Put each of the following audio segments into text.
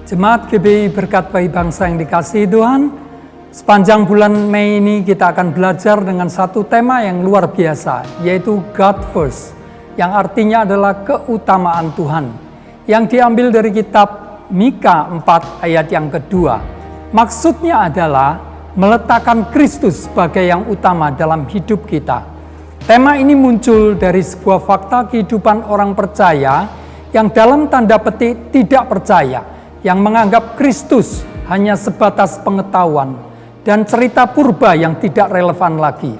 Jemaat GBI Berkat Bayi Bangsa yang dikasihi Tuhan, sepanjang bulan Mei ini kita akan belajar dengan satu tema yang luar biasa, yaitu God First, yang artinya adalah keutamaan Tuhan, yang diambil dari kitab Mika 4 ayat yang kedua. Maksudnya adalah meletakkan Kristus sebagai yang utama dalam hidup kita. Tema ini muncul dari sebuah fakta kehidupan orang percaya yang dalam tanda petik tidak percaya, yang menganggap Kristus hanya sebatas pengetahuan dan cerita purba yang tidak relevan lagi.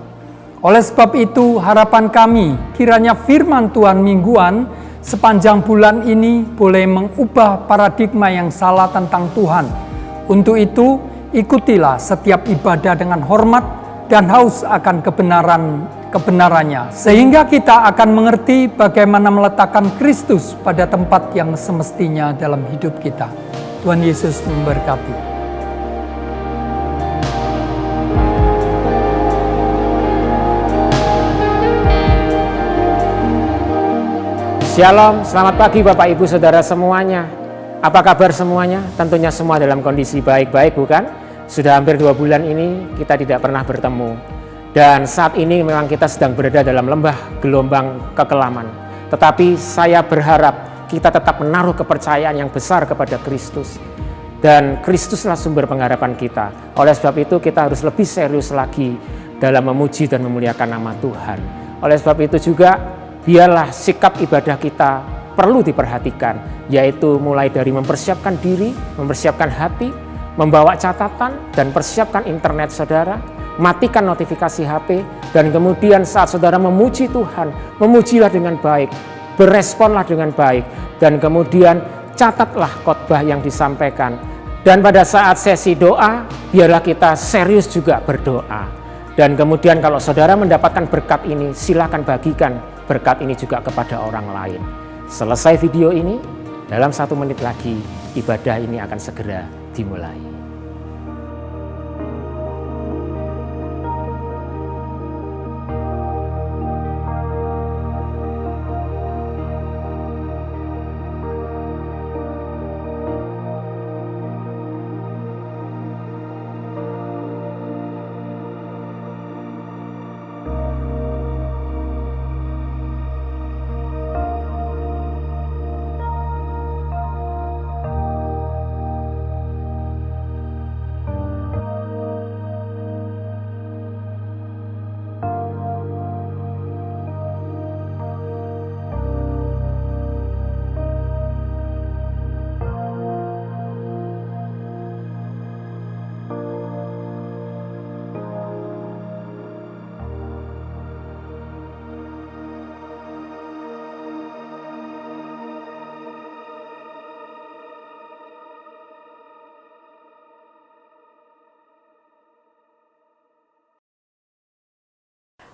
Oleh sebab itu, harapan kami kiranya firman Tuhan mingguan sepanjang bulan ini boleh mengubah paradigma yang salah tentang Tuhan. Untuk itu, ikutilah setiap ibadah dengan hormat dan haus akan kebenarannya, sehingga kita akan mengerti bagaimana meletakkan Kristus pada tempat yang semestinya dalam hidup kita. Tuhan Yesus memberkati. Shalom, selamat pagi Bapak Ibu Saudara semuanya. Apa kabar semuanya? Tentunya semua dalam kondisi baik-baik, bukan? Sudah hampir 2 bulan ini kita tidak pernah bertemu. Dan saat ini memang kita sedang berada dalam lembah gelombang kekelaman. Tetapi saya berharap kita tetap menaruh kepercayaan yang besar kepada Kristus. Dan Kristuslah sumber pengharapan kita. Oleh sebab itu kita harus lebih serius lagi dalam memuji dan memuliakan nama Tuhan. Oleh sebab itu juga biarlah sikap ibadah kita perlu diperhatikan, yaitu mulai dari mempersiapkan diri, mempersiapkan hati, membawa catatan dan persiapkan internet saudara, matikan notifikasi HP, dan kemudian saat saudara memuji Tuhan, memujilah dengan baik, beresponlah dengan baik, dan kemudian catatlah khotbah yang disampaikan. Dan pada saat sesi doa, biarlah kita serius juga berdoa. Dan kemudian kalau saudara mendapatkan berkat ini, silakan bagikan berkat ini juga kepada orang lain. Selesai video ini, dalam 1 menit lagi ibadah ini akan segera dimulai.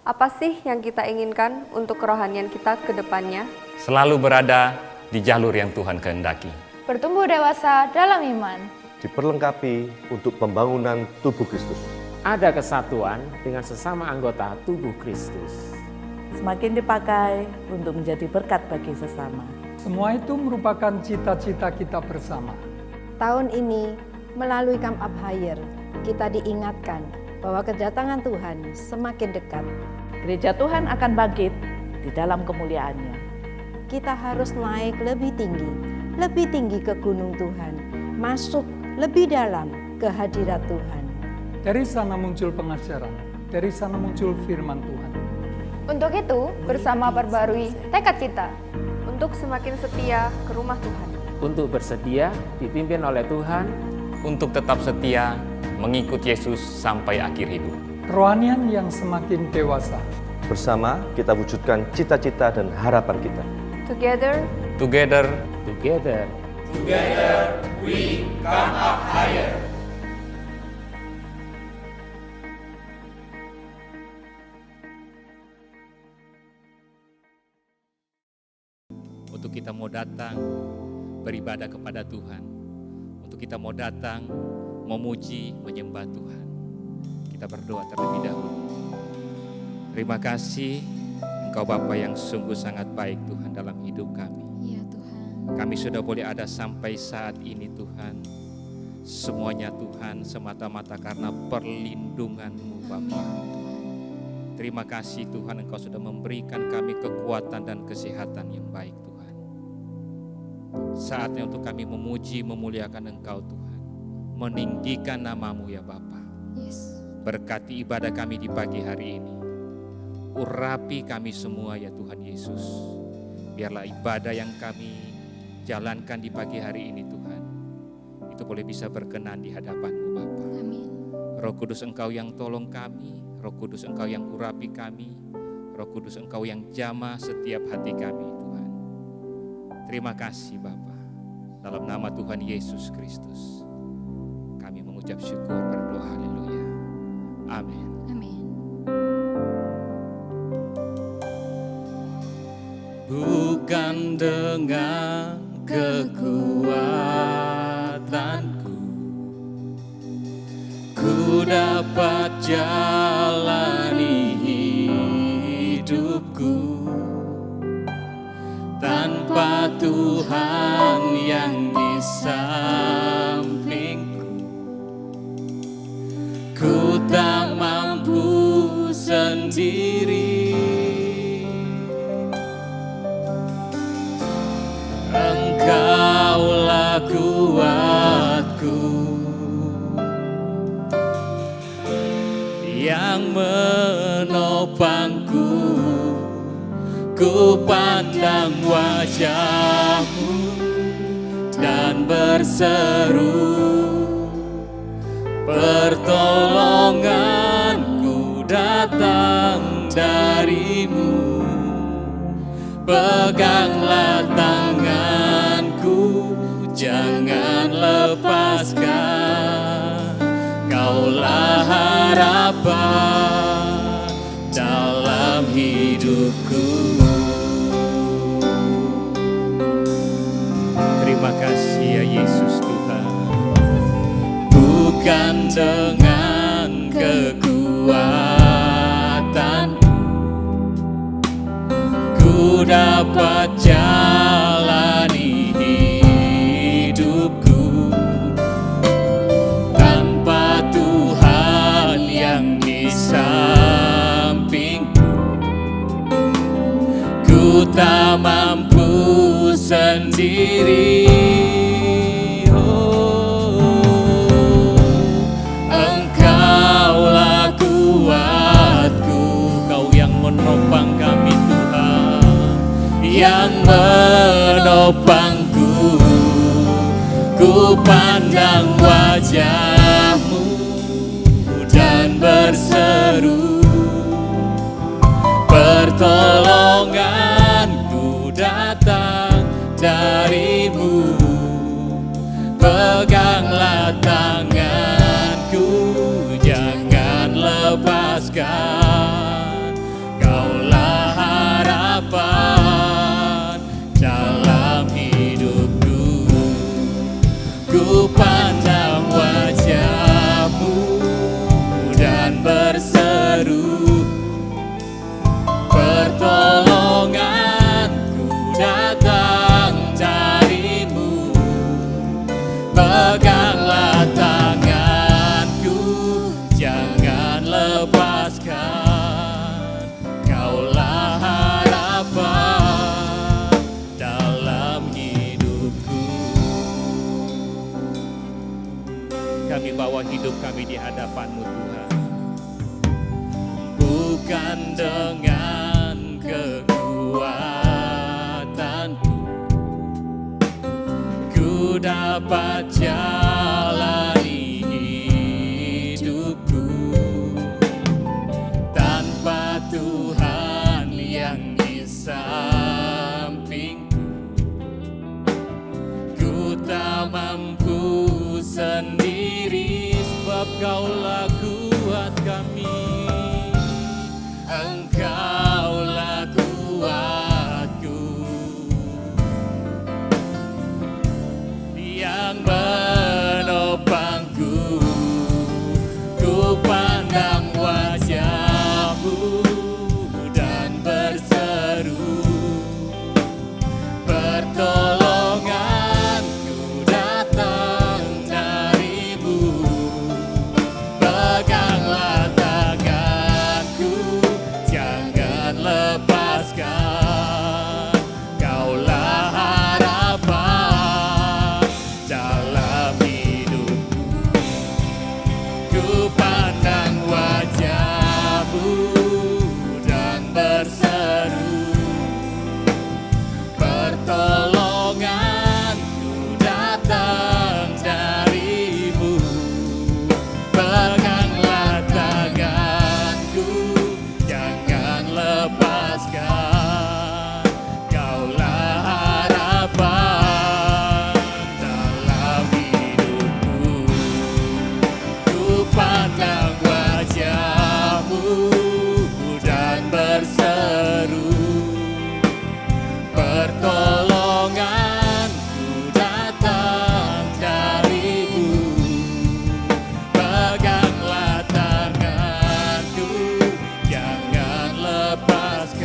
Apa sih yang kita inginkan untuk kerohanian kita ke depannya? Selalu berada di jalur yang Tuhan kehendaki. Bertumbuh dewasa dalam iman. Diperlengkapi untuk pembangunan tubuh Kristus. Ada kesatuan dengan sesama anggota tubuh Kristus. Semakin dipakai untuk menjadi berkat bagi sesama. Semua itu merupakan cita-cita kita bersama. Tahun ini, melalui Camp Up Higher, kita diingatkan bahwa kedatangan Tuhan semakin dekat. Gereja Tuhan akan bangkit di dalam kemuliaannya. Kita harus naik lebih tinggi ke gunung Tuhan, masuk lebih dalam ke hadirat Tuhan. Dari sana muncul pengajaran, dari sana muncul firman Tuhan. Untuk itu, bersama perbarui tekad kita. Untuk semakin setia ke rumah Tuhan. Untuk bersedia dipimpin oleh Tuhan. Untuk tetap setia mengikut Yesus sampai akhir hidup. Kerohanian yang semakin dewasa. Bersama kita wujudkan cita-cita dan harapan kita. Together, Together, we come up higher. Untuk kita mau datang beribadah kepada Tuhan, untuk kita mau datang memuji, menyembah Tuhan. Kita berdoa terlebih dahulu. Terima kasih Engkau Bapa yang sungguh sangat baik Tuhan dalam hidup kami. Ya Tuhan. Kami sudah boleh ada sampai saat ini Tuhan. Semuanya Tuhan semata-mata karena perlindungan-Mu Bapa. Terima kasih Tuhan Engkau sudah memberikan kami kekuatan dan kesehatan yang baik Tuhan. Saatnya untuk kami memuji, memuliakan Engkau Tuhan. Meninggikan nama-Mu ya Bapa. Yes. Berkati ibadah kami di pagi hari ini. Urapi kami semua ya Tuhan Yesus. Biarlah ibadah yang kami jalankan di pagi hari ini Tuhan, itu boleh bisa berkenan di hadapan-Mu Bapa. Amin. Roh Kudus Engkau yang tolong kami, Roh Kudus Engkau yang urapi kami, Roh Kudus Engkau yang jamah setiap hati kami Tuhan. Terima kasih Bapa. Dalam nama Tuhan Yesus Kristus kami mengucap syukur, berdoa, haleluya. Amin. Amin. Bukan dengan kekuatanku ku dapat jalani hidupku, tanpa Tuhan yang di sampingku ku tak mampu sendiri. Engkaulah kuatku yang menopangku, ku pandang wajah-Mu dan berseru, pertolonganku datang dari-Mu. Peganglah tanganku, jangan lepaskan. Kaulah harapan dalam hidupku. Terima kasih ya Yesus Tuhan. Bukan dengan kekuatan ku dapat jalani hidupku, tanpa Tuhan yang di sampingku ku tak mampu sendiri. Engkaulah kuatku, Kau yang menopang kami yang menopangku, ku pandang wajah-Mu dan berseru, pertolonganku datang dari-Mu. Peganglah tanganku, jangan lepaskan. membawa hidup kami di hadapan-Mu Tuhan. Bukan dengan kekuatanku ku dapat jalani hidupku, tanpa Tuhan yang di sampingku ku tak mampu sendiri, sebab Kaulah kuat kami. Engkaulah kuatku yang menopangku. Ku pandang wajah-Mu dan berseru, pertolonganku datang dari-Mu. Peganglah tanganku, jangan lepaskan. Kaulah harapan dalam hidupku. Ku pandang wajah-Mu dan berseru, pertolonganku datang dari-Mu. Peganglah tanganku, jangan lepaskan. Kaulah harapan dalam hidupku. Ku pandang wajah-Mu dan berseru, pertolonganku datang dari-Mu. Peganglah tanganku, jangan lepaskan.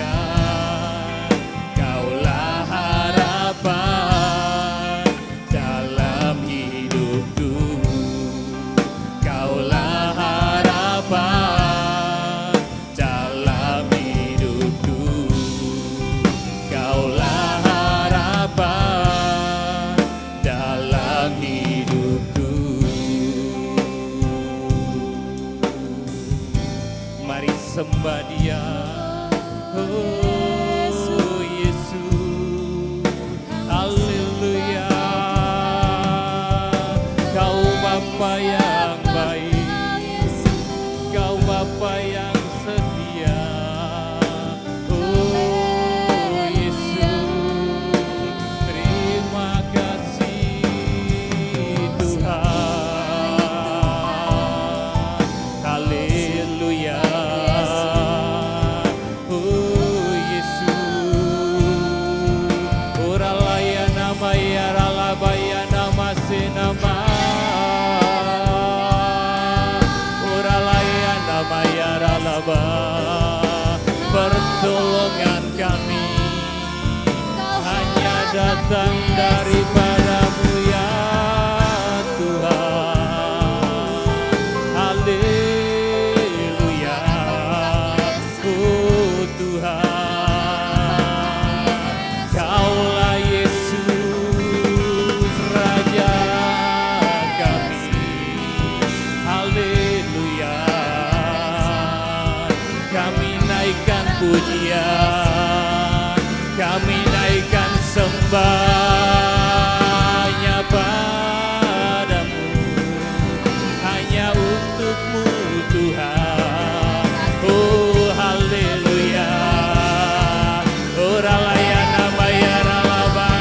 Kaulah harapan dalam hidupku. Kaulah harapan dalam hidupku. Kaulah harapan dalam hidupku. Mari sembah Dia, oh Yesus, haleluya. Kau Bapa yang baik, Kau Bapa yang setia, oh Yesus, terima kasih Tuhan, haleluya. Oh Yesus, oralaya nama ya ralabaya nama senama, oralaya nama ya ralaba. Pertolongan kami hanya datang daripada-Mu ya Tuhan, haleluya. Oh Tuhan, Kaulah Yesus Raja kami, haleluya. Kami naikkan pujian, kami naikkan sembahnya padamu, hanya untuk-Mu Tuhan. Oh haleluya, oralaya nama ya ralaba,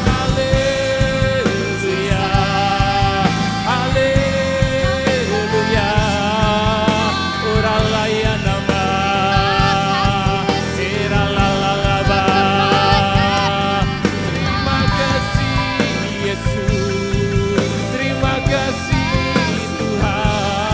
haleluya, haleluya, oralaya nama iralalaba. Terima kasih Yesus, terima kasih Tuhan.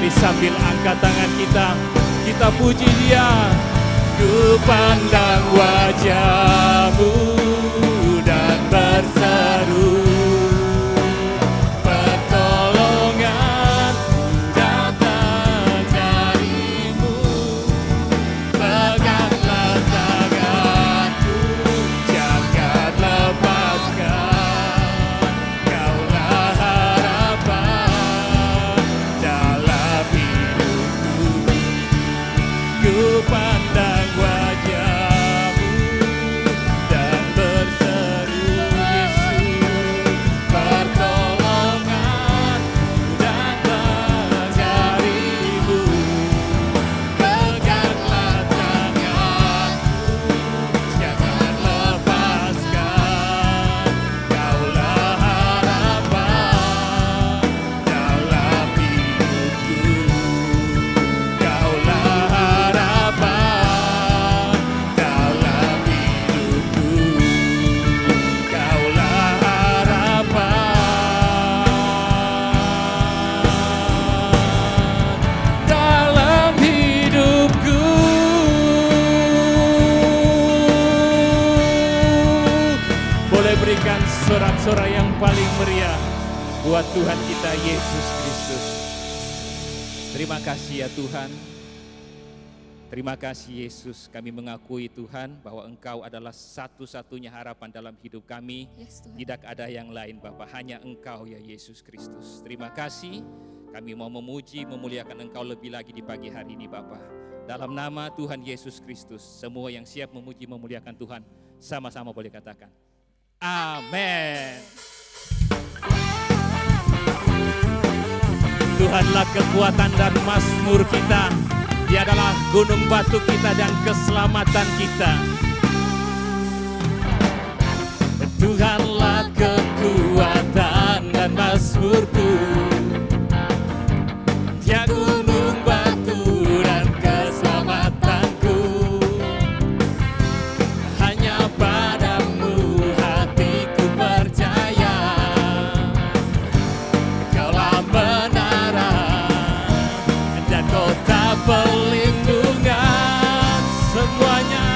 Mari sambil angkat tangan kita puji Dia. Ku pandang wajah-Mu dan berseru, pertolongan-Mu datang dari-Mu. Peganglah tanganku, jangan lepaskan. Kaulah harapan dalam hidupku. Ku pandang wajah-Mu dan berseru, Yesus, pertolongan-Mu datang dari-Mu. Peganglah tanganku, jangan lepaskan. Kaulah harapan dalam hidupku. Kaulah harapan dalam hidupku. Kaulah harapan dalam hidupku. Boleh berikan sorak-sorai yang paling meriah buat Tuhan kita Yesus Kristus. Terima kasih ya Tuhan. Terima kasih Yesus, kami mengakui Tuhan bahwa Engkau adalah satu-satunya harapan dalam hidup kami. Tidak ada yang lain Bapa, hanya Engkau ya Yesus Kristus. Terima kasih, kami mau memuji, memuliakan Engkau lebih lagi di pagi hari ini Bapa. Dalam nama Tuhan Yesus Kristus, semua yang siap memuji, memuliakan Tuhan, sama-sama boleh katakan, amin. Tuhanlah kekuatan dan mazmur kita. Dia adalah gunung batu kita dan keselamatan kita. Tuhanlah kekuatan dan mazmurku. Dia gunung batu dan keselamatanku. Hanya padamu hatiku percaya. Kaulah menara dan kota perlindungan semuanya.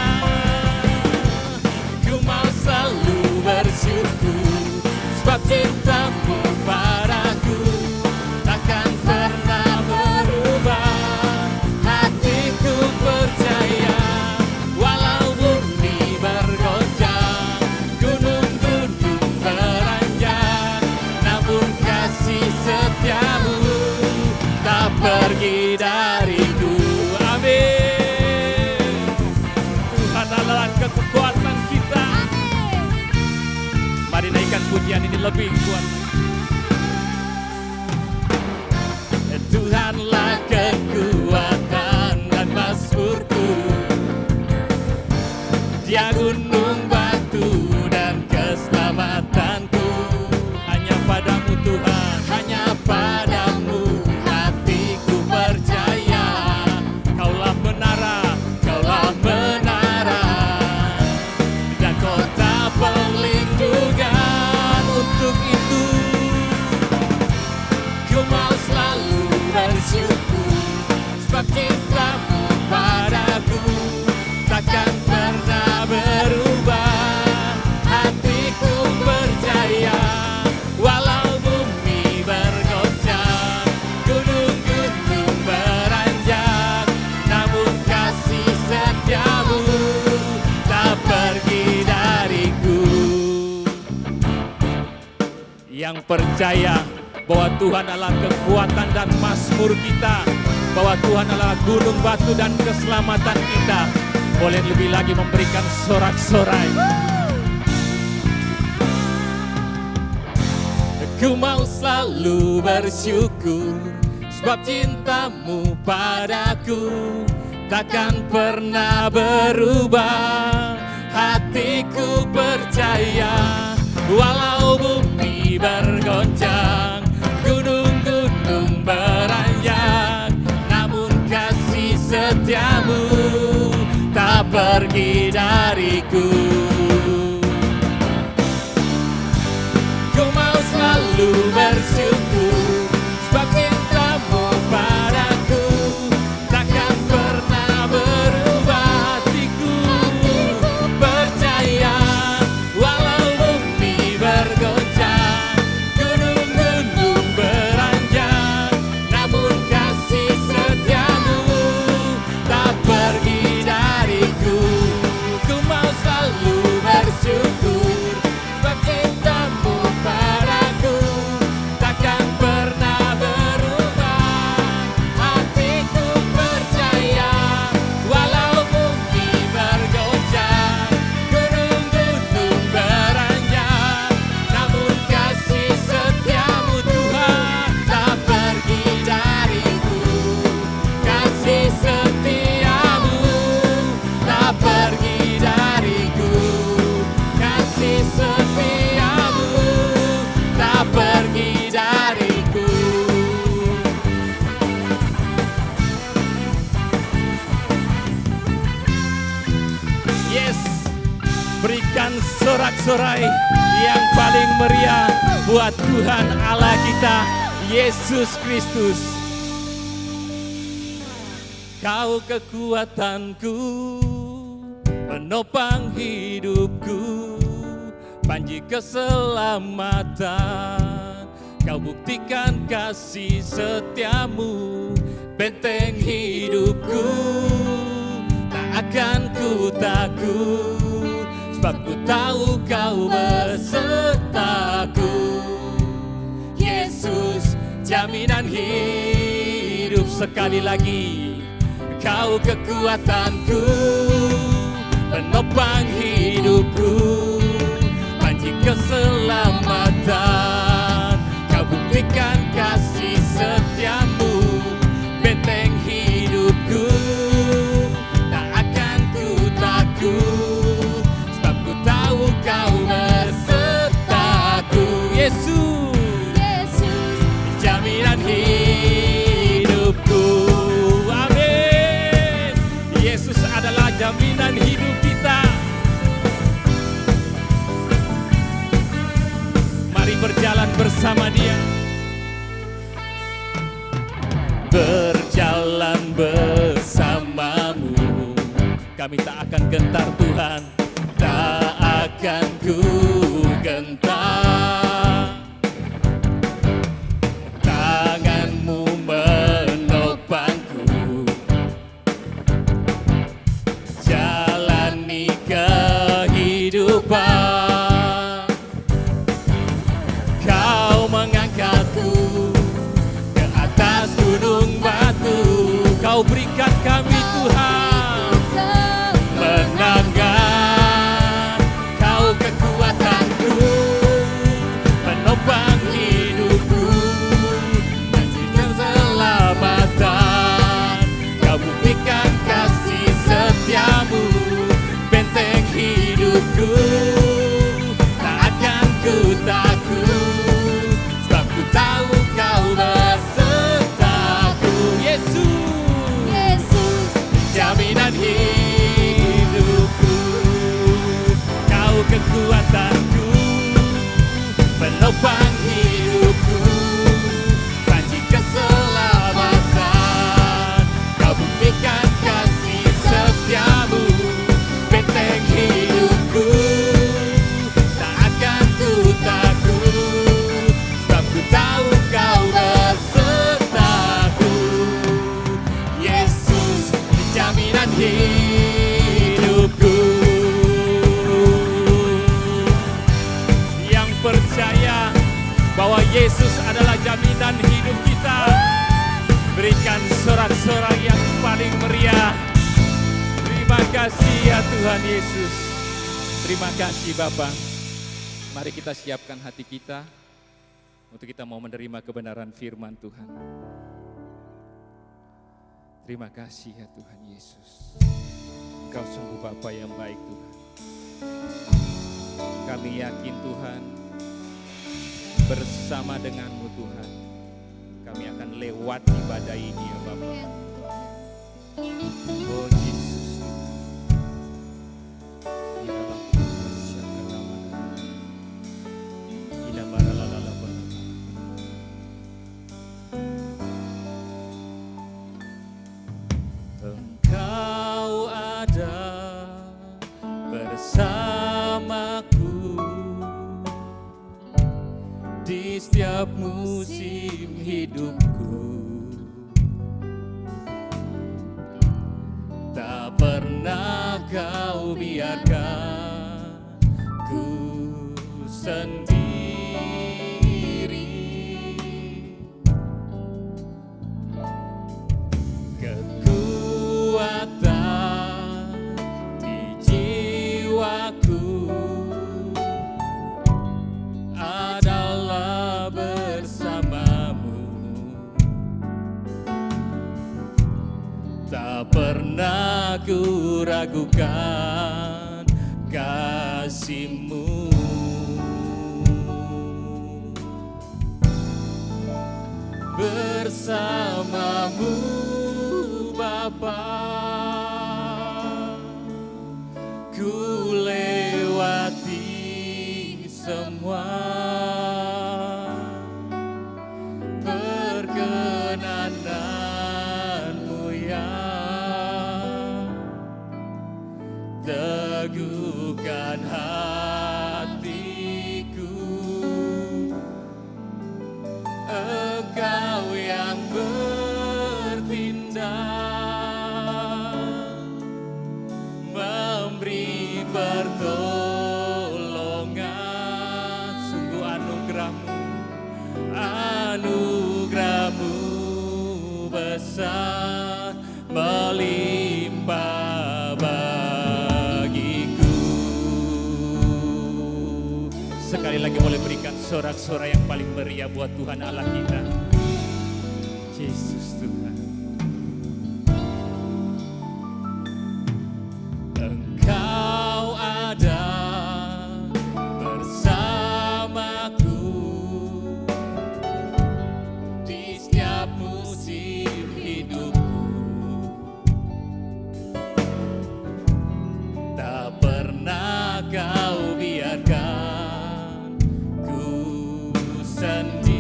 Ku mau selalu bersyukur sebab cinta-Mu padaku takkan pernah berubah. Hatiku percaya walau bumi bergoncang, gunung-gunung beranjak, namun kasih setia-Mu tak pergi dariku. Amin. Tuhan adalah kekuatan kita. Mari naikkan pujian ini lebih kuat. Tuhanlah kekuatan dan mazmurku. Dia gunung batu dan keselamatanku. Hanya padamu Tuhan, hanya padamu hatiku percaya. Kaulah menara dan kota perlindungan. Untuk itu ku mau selalu bersyukur sebab cinta-Mu padaku takkan pernah berubah. Hatiku percaya walau bumi bergoncang, gunung-gunung beranjak, namun kasih setia-Mu tak pergi dariku. Yang percaya bahwa Tuhan adalah kekuatan dan mazmur kita, bahwa Tuhan adalah gunung batu dan keselamatan kita, boleh lebih lagi memberikan sorak-sorai. Ku mau selalu bersyukur sebab cinta-Mu padaku takkan pernah berubah. Hatiku percaya walau bumi bergoncang, gunung-gunung beranjak, namun kasih setia-Mu tak pergi dariku. Ku mau selalu bersyukur sebab cinta-Mu padaku sorak-sorai yang paling meriah buat Tuhan Allah kita, Yesus Kristus. Kau kekuatanku, penopang hidupku, panji keselamatan. Kau buktikan kasih setiamu, benteng hidupku. Tak akan ku takut, sebab ku tahu kau besertaku. Yesus, jaminan hidup. Sekali lagi, kau kekuatanku, penopang hidupku, panji keselamatan. Kau buktikan kasih setiamu, benteng hidupku. Tak akan ku takut, sebab ku tahu kau besertaku. Yesus, jaminan hidupku. Amin. Yesus adalah jaminan hidup kita. Mari berjalan bersama Dia. Berjalan bersamamu, kami tak akan gentar Tuhan, tak akan ku gentar. Tanganmu menopangku, jalani kehidupan. Kau mengangkatku ke atas gunung batu, kau berikan kami Tuhan menangan. Kau kekuatanku, penopang hidupku, panji keselamatan. Kau buktikan kasih setiamu, benteng hidupku. Tak akan ku takut, sebab ku tahu kau besertaku. Yesus, jaminan hidupku. Kau kekuatanku, penopang hidupku, panji keselamatan. Kau buktikan kasih setiamu, benteng hidupku. Tak akan ku takut, sebab ku tahu kau besertaku. Yesus, jaminan hidupku. Yang percaya bahwa Yesus adalah jaminan hidup kita, berikan sorak-sorai yang paling meriah. Terima kasih ya Tuhan Yesus. Terima kasih Bapa. Mari kita siapkan hati kita untuk kita mau menerima kebenaran firman Tuhan. Terima kasih ya Tuhan Yesus. Engkau sungguh Bapa yang baik Tuhan. Kami yakin Tuhan, bersama denganmu Tuhan, kami akan lewati badai ini ya Bapa. Oh Yesus. Engkau ada bersamaku di setiap musim hidupku. Tak pernah kau biarkan ku sendiri. Kekuatan di jiwaku adalah bersamamu. Tak pernah ku ragukan kasih-Mu. Bersamamu Bapa, ku lewati besar melimpah bagiku. Sekali lagi boleh berikan sorak-sorai yang paling meriah buat Tuhan Allah kita. Yesus Tuhan. Engkau ada bersamaku di setiap musim hidupku. Tak pernah kau biarkan ku sendiri.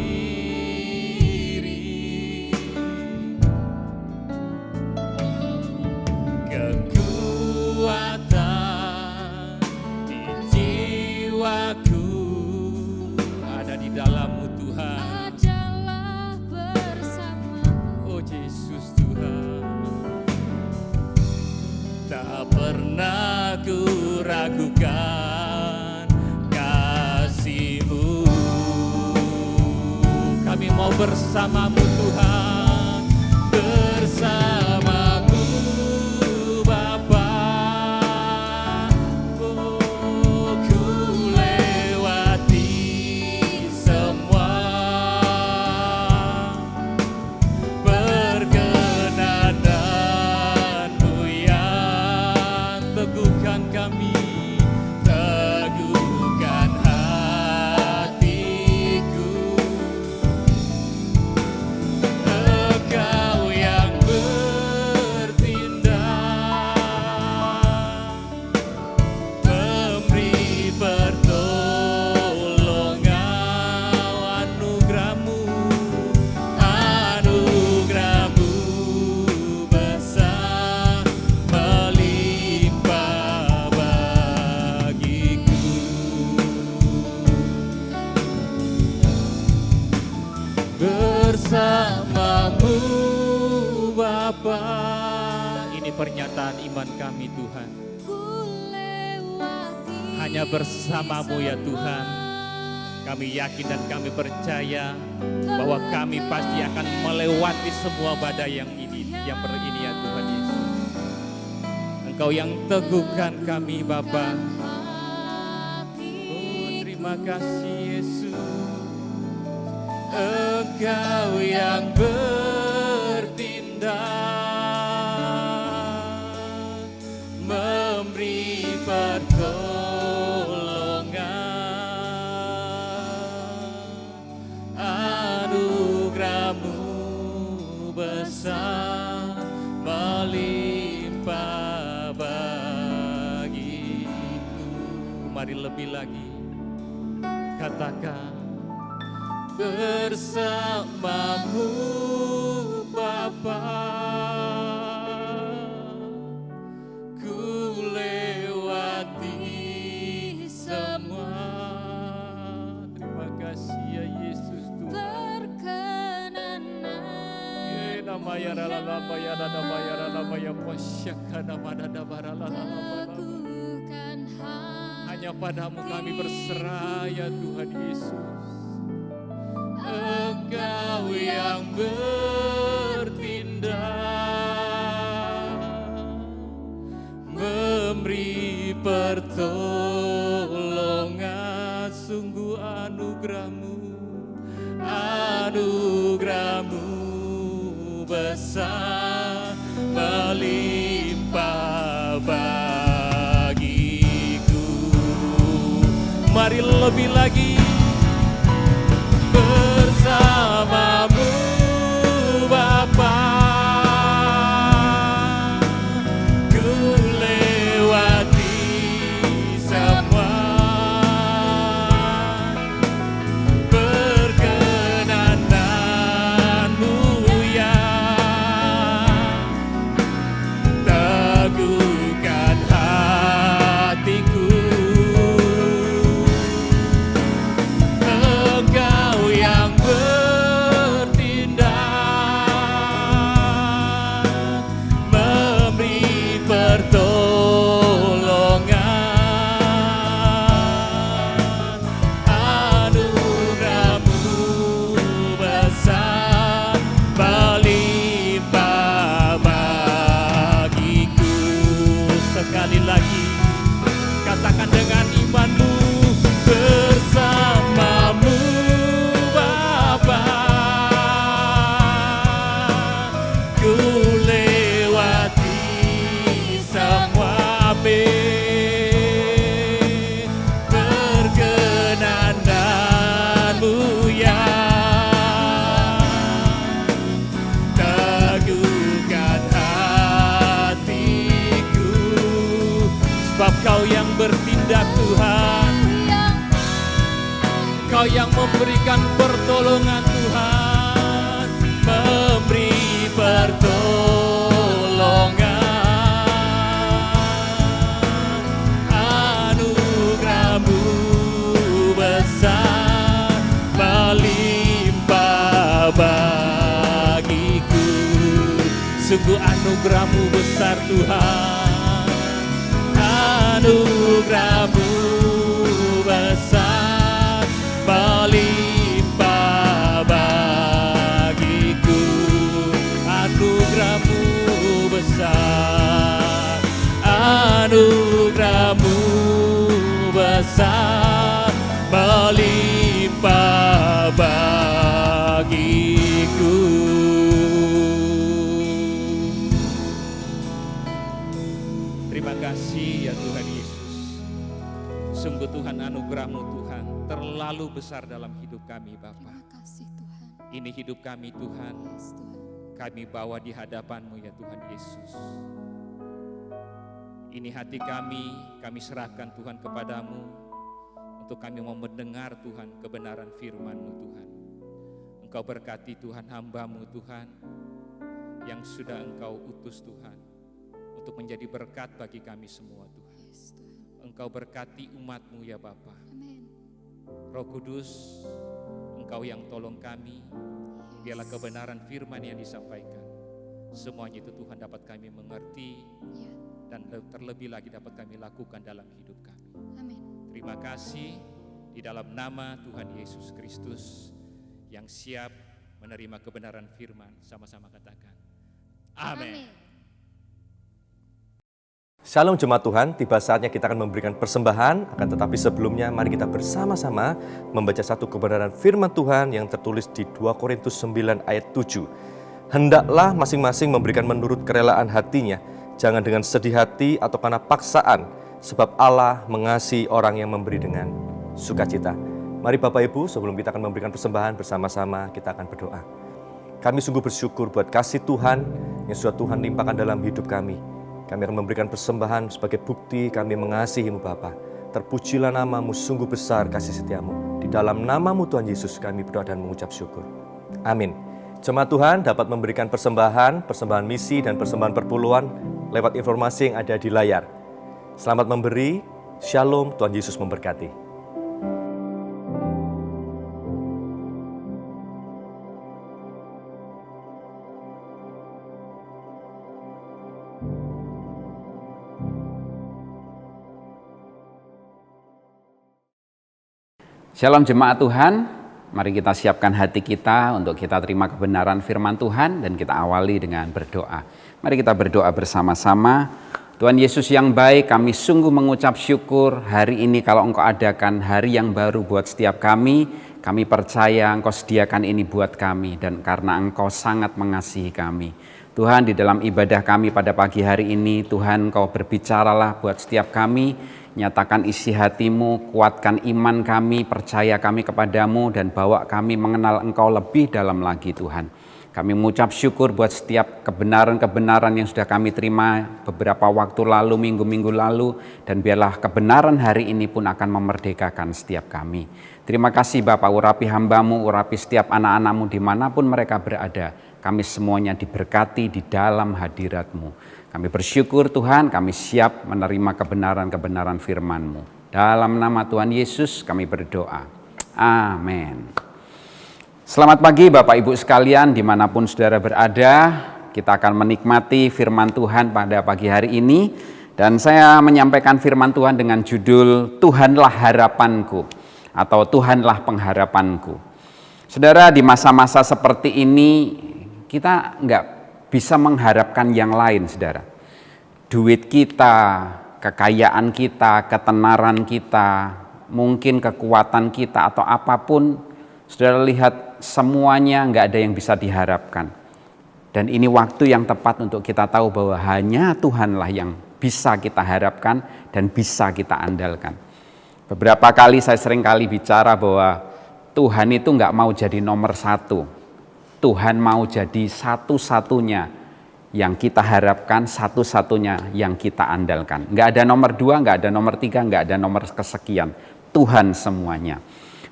Kekuatan di jiwaku ada di dalam-Mu Tuhan. Adalah bersamamu. Oh Yesus Tuhan, tak pernah ku ragukan kasih-Mu. Kami mau bersama-Mu Tuhan, bersama-Mu Bapa. Oh, ku lewati semua perkenanan-Mu yang teguhkan kami, teguhkan hatiku. Engkau yang bertindak, memberi pertolongan, anugerah-Mu besar melimpah bagiku. Bersama-Mu Bapa. Ini pernyataan iman kami Tuhan. Hanya bersama-Mu ya Tuhan. Kami yakin dan kami percaya bahwa kami pasti akan melewati semua badai yang ini ya Tuhan Yesus. Engkau yang teguhkan kami Bapa. Oh, terima kasih Yesus. Engkau yang bertindak, memberi pertolongan, anugerah-Mu besar melimpah bagiku. Mari lebih lagi katakan, bersama-Mu Bapa, ku lewati semua. Terima kasih ya Yesus Tuhan. Hanya padamu kami berserah ya Tuhan Yesus. Engkau yang bertindak, memberi pertolongan, sungguh anugerah-Mu besar melimpah bagiku. Mari lebih lagi, bersama-Mu Bapa, ku lewati semua perkenanan-Mu yang teguhkan hatiku. Engkau yang memberikan pertolongan Tuhan, memberi pertolongan. Anugerah-Mu besar melimpah bagiku. Sungguh anugerah-Mu besar Tuhan, anugerah-Mu besar melimpah bagiku. Anugerah-Mu besar, anugerah-Mu besar melimpah bagiku. Terima kasih ya Tuhan Yesus. Sungguh Tuhan, anugerah-Mu Tuhan terlalu besar dalam hidup kami Bapa. Terima kasih Tuhan. Ini hidup kami Tuhan, Yes, Tuhan. kami bawa di hadapan-Mu ya Tuhan Yesus. Ini hati kami serahkan Tuhan kepadamu, untuk kami mau mendengar Tuhan kebenaran firman-Mu Tuhan. Engkau berkati Tuhan hamba-Mu Tuhan, yang sudah Engkau utus Tuhan, untuk menjadi berkat bagi kami semua Tuhan. Yes, Tuhan. Engkau berkati umat-Mu ya Bapa. Amin. Roh Kudus, Engkau yang tolong kami, biarlah kebenaran firman yang disampaikan, semuanya itu Tuhan dapat kami mengerti, Ya. dan terlebih lagi dapat kami lakukan dalam hidup kami. Amin. Terima kasih di dalam nama Tuhan Yesus Kristus yang siap menerima kebenaran firman. Sama-sama katakan, amin. Shalom jemaat Tuhan, tiba saatnya kita akan memberikan persembahan, akan tetapi sebelumnya mari kita bersama-sama membaca satu kebenaran firman Tuhan yang tertulis di 2 Korintus 9 ayat 7. Hendaklah masing-masing memberikan menurut kerelaan hatinya, jangan dengan sedih hati atau karena paksaan, sebab Allah mengasihi orang yang memberi dengan sukacita. Mari Bapak Ibu, sebelum kita akan memberikan persembahan bersama-sama, kita akan berdoa. Kami sungguh bersyukur buat kasih Tuhan yang sudah Tuhan limpahkan dalam hidup kami. Kami akan memberikan persembahan sebagai bukti kami mengasihi-Mu Bapa. Terpujilah nama-Mu, sungguh besar kasih setia-Mu. Di dalam nama-Mu Tuhan Yesus kami berdoa dan mengucap syukur. Amin. Jemaat Tuhan dapat memberikan persembahan misi dan persembahan perpuluhan lewat informasi yang ada di layar. Selamat memberi, shalom, Tuhan Yesus memberkati. Shalom jemaat Tuhan, mari kita siapkan hati kita untuk kita terima kebenaran firman Tuhan dan kita awali dengan berdoa. Mari kita berdoa bersama-sama. Tuhan Yesus yang baik, kami sungguh mengucap syukur hari ini kalau Engkau adakan hari yang baru buat setiap kami percaya Engkau sediakan ini buat kami dan karena Engkau sangat mengasihi kami. Tuhan, di dalam ibadah kami pada pagi hari ini, Tuhan Engkau berbicaralah buat setiap kami, nyatakan isi hati-Mu, kuatkan iman kami, percaya kami kepadamu, dan bawa kami mengenal Engkau lebih dalam lagi Tuhan. Kami mengucap syukur buat setiap kebenaran-kebenaran yang sudah kami terima beberapa waktu lalu, minggu-minggu lalu, dan biarlah kebenaran hari ini pun akan memerdekakan setiap kami. Terima kasih Bapak, urapi hamba-Mu, urapi setiap anak-anak-Mu dimanapun mereka berada. Kami semuanya diberkati di dalam hadirat-Mu. Kami bersyukur Tuhan, kami siap menerima kebenaran-kebenaran firman-Mu. Dalam nama Tuhan Yesus kami berdoa. Amin. Selamat pagi Bapak Ibu sekalian, dimanapun saudara berada. Kita akan menikmati firman Tuhan pada pagi hari ini. Dan saya menyampaikan firman Tuhan dengan judul Tuhanlah harapanku atau Tuhanlah pengharapanku. Saudara, di masa-masa seperti ini kita enggak bisa mengharapkan yang lain, saudara. Duit kita, kekayaan kita, ketenaran kita, mungkin kekuatan kita atau apapun, saudara lihat semuanya nggak ada yang bisa diharapkan. Dan ini waktu yang tepat untuk kita tahu bahwa hanya Tuhanlah yang bisa kita harapkan dan bisa kita andalkan. Beberapa kali saya sering kali bicara bahwa Tuhan itu nggak mau jadi nomor satu. Tuhan mau jadi satu-satunya yang kita harapkan, satu-satunya yang kita andalkan. Nggak ada nomor 2, nggak ada nomor 3, nggak ada nomor kesekian. Tuhan semuanya.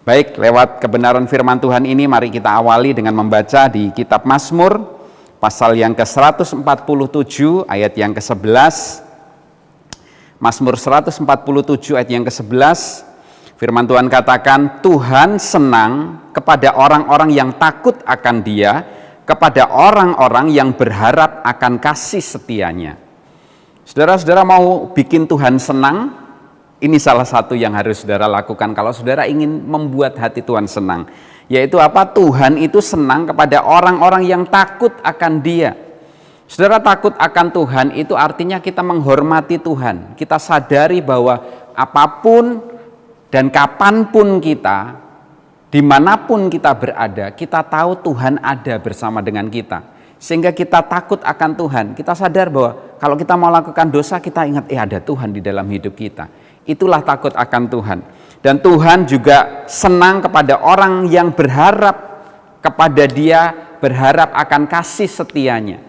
Baik, lewat kebenaran firman Tuhan ini mari kita awali dengan membaca di kitab Mazmur pasal yang ke-147 ayat yang ke-11. Mazmur 147 ayat yang ke-11, firman Tuhan katakan, Tuhan senang kepada orang-orang yang takut akan Dia, kepada orang-orang yang berharap akan kasih setianya. Saudara-saudara mau bikin Tuhan senang? Ini salah satu yang harus saudara lakukan kalau saudara ingin membuat hati Tuhan senang. Yaitu apa? Tuhan itu senang kepada orang-orang yang takut akan Dia. Saudara, takut akan Tuhan itu artinya kita menghormati Tuhan. Kita sadari bahwa apapun dan kapanpun kita, dimanapun kita berada, kita tahu Tuhan ada bersama dengan kita. Sehingga kita takut akan Tuhan. Kita sadar bahwa kalau kita mau lakukan dosa, kita ingat ada Tuhan di dalam hidup kita. Itulah takut akan Tuhan. Dan Tuhan juga senang kepada orang yang berharap kepada Dia, berharap akan kasih setianya.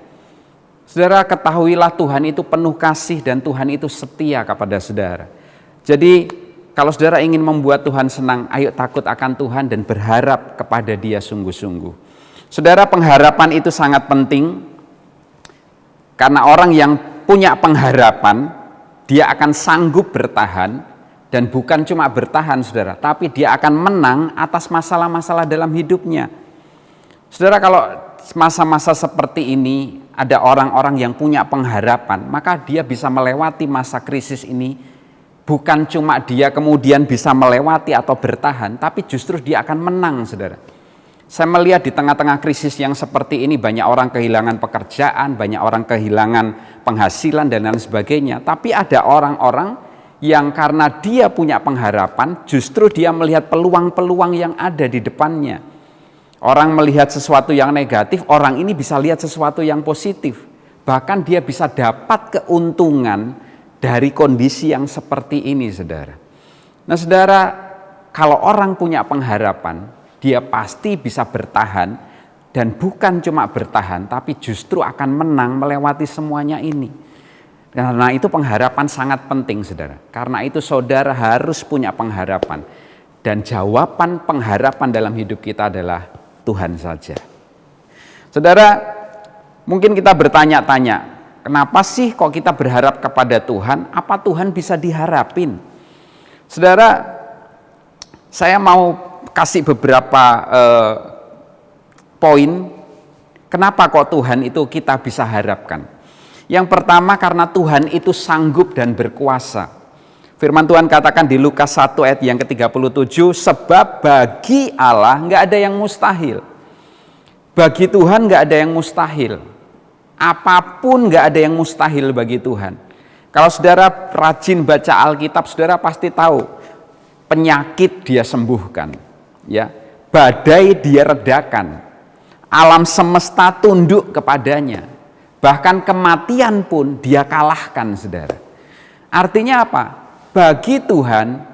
Saudara, ketahuilah Tuhan itu penuh kasih dan Tuhan itu setia kepada saudara. Jadi kalau saudara ingin membuat Tuhan senang, ayo takut akan Tuhan dan berharap kepada Dia sungguh-sungguh. Saudara, pengharapan itu sangat penting karena orang yang punya pengharapan, dia akan sanggup bertahan, dan bukan cuma bertahan saudara, tapi dia akan menang atas masalah-masalah dalam hidupnya. Saudara, kalau masa-masa seperti ini ada orang-orang yang punya pengharapan, maka dia bisa melewati masa krisis ini. Bukan cuma dia kemudian bisa melewati atau bertahan, tapi justru dia akan menang, saudara. Saya melihat di tengah-tengah krisis yang seperti ini banyak orang kehilangan pekerjaan, banyak orang kehilangan penghasilan dan lain sebagainya. Tapi ada orang-orang yang karena dia punya pengharapan, justru dia melihat peluang-peluang yang ada di depannya. Orang melihat sesuatu yang negatif, orang ini bisa lihat sesuatu yang positif. Bahkan dia bisa dapat keuntungan dari kondisi yang seperti ini, saudara. Nah, saudara, kalau orang punya pengharapan, dia pasti bisa bertahan, dan bukan cuma bertahan, tapi justru akan menang melewati semuanya ini. Karena itu pengharapan sangat penting, saudara. Karena itu saudara harus punya pengharapan. Dan jawaban pengharapan dalam hidup kita adalah Tuhan saja. Saudara, mungkin kita bertanya-tanya, kenapa sih kok kita berharap kepada Tuhan? Apa Tuhan bisa diharapin? Saudara, saya mau kasih beberapa poin kenapa kok Tuhan itu kita bisa harapkan. Yang pertama, karena Tuhan itu sanggup dan berkuasa. Firman Tuhan katakan di Lukas 1 ayat yang ke-37, sebab bagi Allah nggak ada yang mustahil. Bagi Tuhan nggak ada yang mustahil. Apapun nggak ada yang mustahil bagi Tuhan. Kalau saudara rajin baca Alkitab, saudara pasti tahu penyakit Dia sembuhkan, ya, badai Dia redakan, alam semesta tunduk kepadanya, bahkan kematian pun Dia kalahkan, saudara. Artinya apa? Bagi Tuhan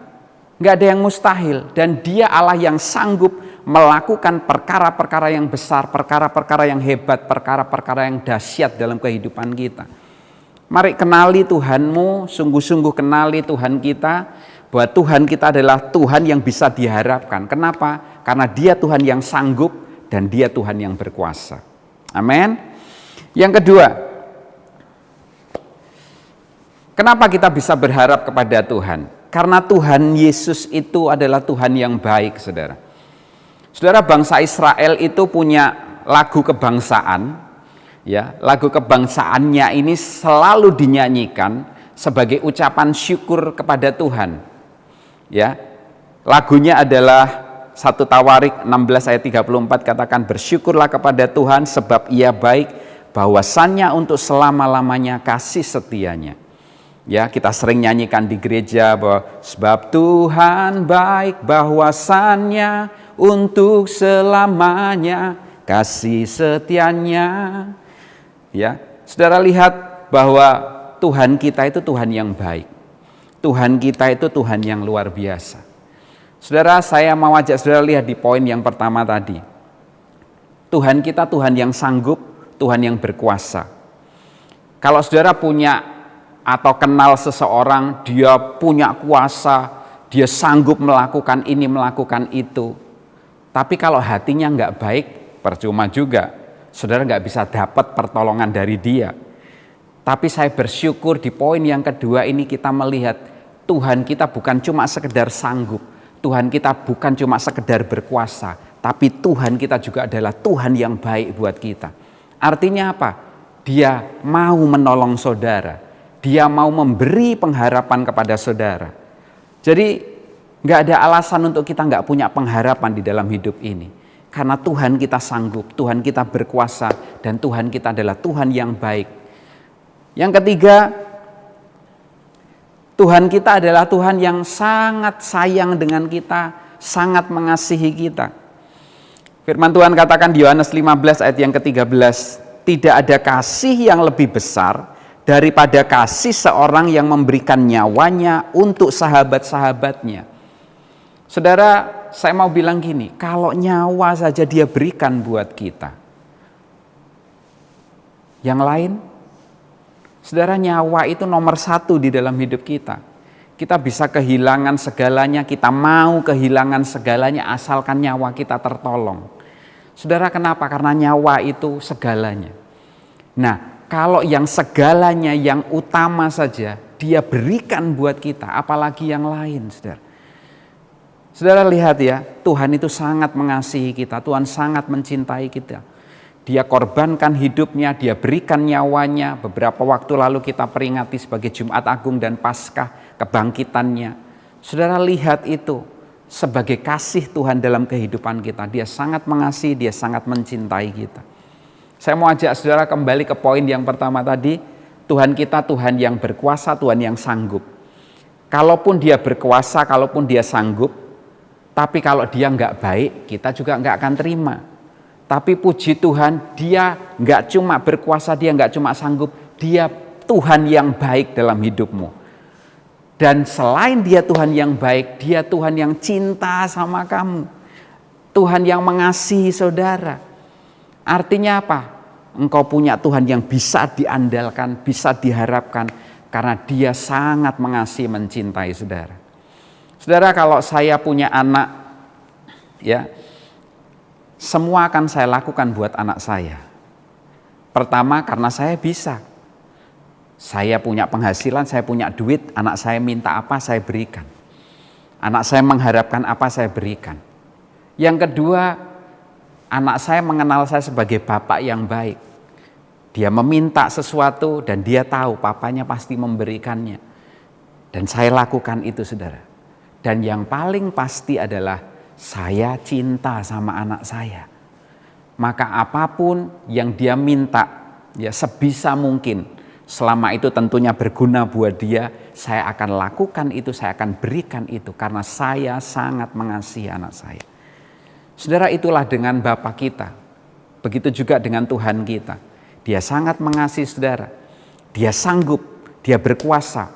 nggak ada yang mustahil, dan Dia Allah yang sanggup melakukan perkara-perkara yang besar, perkara-perkara yang hebat, perkara-perkara yang dahsyat dalam kehidupan kita. Mari kenali Tuhanmu, sungguh-sungguh kenali Tuhan kita, bahwa Tuhan kita adalah Tuhan yang bisa diharapkan. Kenapa? Karena Dia Tuhan yang sanggup dan Dia Tuhan yang berkuasa. Amin. Yang kedua, kenapa kita bisa berharap kepada Tuhan? Karena Tuhan Yesus itu adalah Tuhan yang baik, saudara. Saudara, bangsa Israel itu punya lagu kebangsaan, ya, lagu kebangsaannya ini selalu dinyanyikan sebagai ucapan syukur kepada Tuhan. Ya, lagunya adalah 1 Tawarik 16 ayat 34, katakan, bersyukurlah kepada Tuhan sebab Ia baik, bahwasannya untuk selama-lamanya kasih setianya. Ya, kita sering nyanyikan di gereja bahwa sebab Tuhan baik, bahwasannya untuk selamanya kasih setianya. Ya, saudara lihat bahwa Tuhan kita itu Tuhan yang baik. Tuhan kita itu Tuhan yang luar biasa. Saudara, saya mau ajak saudara lihat di poin yang pertama tadi. Tuhan kita Tuhan yang sanggup, Tuhan yang berkuasa. Kalau saudara punya atau kenal seseorang, dia punya kuasa, dia sanggup melakukan ini, melakukan itu. Tapi kalau hatinya nggak baik, percuma juga. Saudara nggak bisa dapat pertolongan dari dia. Tapi saya bersyukur di poin yang kedua ini kita melihat Tuhan kita bukan cuma sekedar sanggup. Tuhan kita bukan cuma sekedar berkuasa. Tapi Tuhan kita juga adalah Tuhan yang baik buat kita. Artinya apa? Dia mau menolong saudara. Dia mau memberi pengharapan kepada saudara. Jadi nggak ada alasan untuk kita nggak punya pengharapan di dalam hidup ini. Karena Tuhan kita sanggup, Tuhan kita berkuasa, dan Tuhan kita adalah Tuhan yang baik. Yang ketiga, Tuhan kita adalah Tuhan yang sangat sayang dengan kita, sangat mengasihi kita. Firman Tuhan katakan di Yohanes 15 ayat yang ke-13, tidak ada kasih yang lebih besar daripada kasih seorang yang memberikan nyawanya untuk sahabat-sahabatnya. Saudara, saya mau bilang gini, kalau nyawa saja dia berikan buat kita, yang lain, saudara, nyawa itu nomor satu di dalam hidup kita. Kita bisa kehilangan segalanya, kita mau kehilangan segalanya asalkan nyawa kita tertolong. Saudara, kenapa? Karena nyawa itu segalanya. Nah, kalau yang segalanya, yang utama saja dia berikan buat kita, apalagi yang lain, saudara. Saudara lihat ya, Tuhan itu sangat mengasihi kita, Tuhan sangat mencintai kita. Dia korbankan hidupnya, dia berikan nyawanya. Beberapa waktu lalu kita peringati sebagai Jumat Agung dan Paskah kebangkitannya. Saudara lihat itu sebagai kasih Tuhan dalam kehidupan kita. Dia sangat mengasihi, dia sangat mencintai kita. Saya mau ajak saudara kembali ke poin yang pertama tadi. Tuhan kita Tuhan yang berkuasa, Tuhan yang sanggup. Kalaupun dia berkuasa, kalaupun dia sanggup, tapi kalau dia nggak baik, kita juga nggak akan terima. Tapi puji Tuhan, dia nggak cuma berkuasa, dia nggak cuma sanggup, dia Tuhan yang baik dalam hidupmu. Dan selain dia Tuhan yang baik, dia Tuhan yang cinta sama kamu. Tuhan yang mengasihi saudara. Artinya apa? Engkau punya Tuhan yang bisa diandalkan, bisa diharapkan, karena dia sangat mengasihi, mencintai saudara. Saudara, kalau saya punya anak, ya, semua akan saya lakukan buat anak saya. Pertama, karena saya bisa. Saya punya penghasilan, saya punya duit, anak saya minta apa, saya berikan. Anak saya mengharapkan apa, saya berikan. Yang kedua, anak saya mengenal saya sebagai bapak yang baik. Dia meminta sesuatu dan dia tahu papanya pasti memberikannya. Dan saya lakukan itu, saudara. Dan yang paling pasti adalah saya cinta sama anak saya. Maka apapun yang dia minta, ya sebisa mungkin, selama itu tentunya berguna buat dia, saya akan lakukan itu, saya akan berikan itu. Karena saya sangat mengasihi anak saya. Saudara, itulah dengan Bapa kita. Begitu juga dengan Tuhan kita. Dia sangat mengasihi saudara. Dia sanggup, dia berkuasa.